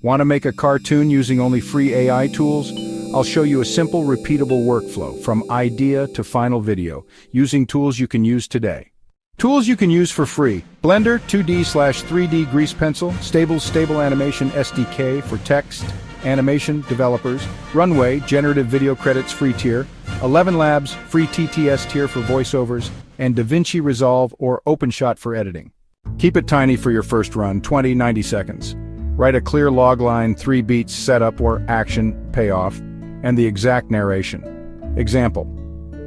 Want to make a cartoon using only free AI tools? I'll show you a simple, repeatable workflow from idea to final video using tools you can use today. Tools you can use for free: Blender 2D/3D Grease Pencil, Stable Animation SDK for text, animation developers, Runway generative video credits free tier, 11 Labs free TTS tier for voiceovers, and DaVinci Resolve or OpenShot for editing. Keep it tiny for your first run, 20-90 seconds. Write a clear log line, 3 beats, setup or action, payoff, and the exact narration. Example: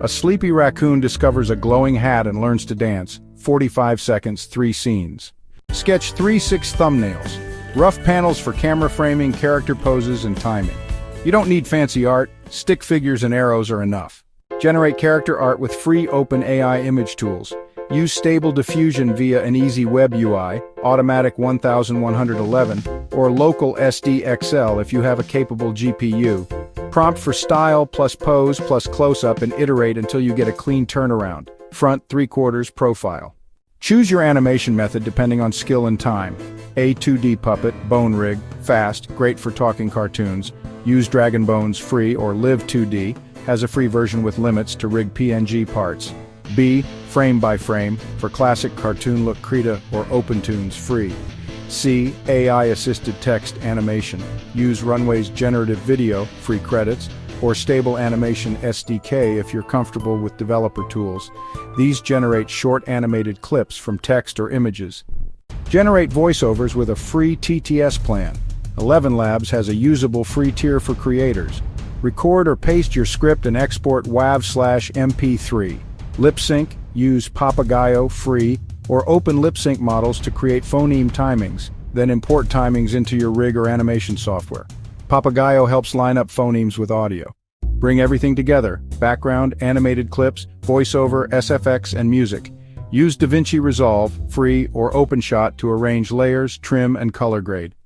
a sleepy raccoon discovers a glowing hat and learns to dance. 45 seconds, 3 scenes. Sketch 3/6 thumbnails. Rough panels for camera framing, character poses, and timing. You don't need fancy art, stick figures and arrows are enough. Generate character art with free open AI image tools. Use Stable Diffusion via an easy web UI, Automatic 1111, or local SDXL if you have a capable GPU. Prompt for style plus pose plus close-up and iterate until you get a clean turnaround. Front 3/4 profile. Choose your animation method depending on skill and time. A 2D puppet, bone rig, fast, great for talking cartoons. Use Dragon Bones free or Live 2D, has a free version with limits to rig PNG parts. B, frame by frame, for classic cartoon look Krita or OpenToons free. C, AI-assisted text animation. Use Runway's generative video, free credits, or Stable Animation SDK if you're comfortable with developer tools. These generate short animated clips from text or images. Generate voiceovers with a free TTS plan. 11 Labs has a usable free tier for creators. Record or paste your script and export WAV/MP3. Lip sync, use Papagayo free or open lip sync models to create phoneme timings, then import timings into your rig or animation software. Papagayo helps line up phonemes with audio. Bring everything together: background, animated clips, voiceover, SFX, and music. Use DaVinci Resolve, free, or OpenShot to arrange layers, trim, and color grade.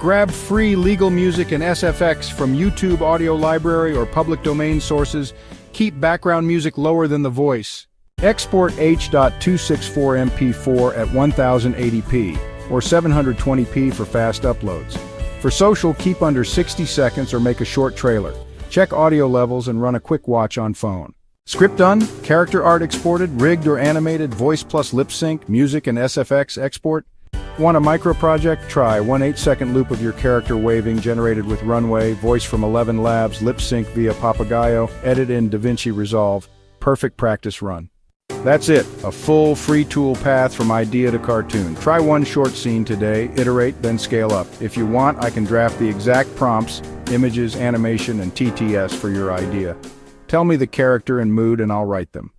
Grab free legal music and SFX from YouTube audio library or public domain sources. Keep background music lower than the voice. Export H.264 MP4 at 1080p or 720p for fast uploads. For social, keep under 60 seconds or make a short trailer. Check audio levels and run a quick watch on phone. Script done, character art exported, rigged or animated, voice plus lip sync, music and SFX export. Want a micro project? Try 1/8-second loop of your character waving generated with Runway, voice from 11 Labs, lip sync via Papagayo, edit in DaVinci Resolve. Perfect practice run. That's it, a full free tool path from idea to cartoon. Try one short scene today, iterate, then scale up. If you want, I can draft the exact prompts, images, animation, and TTS for your idea. Tell me the character and mood and I'll write them.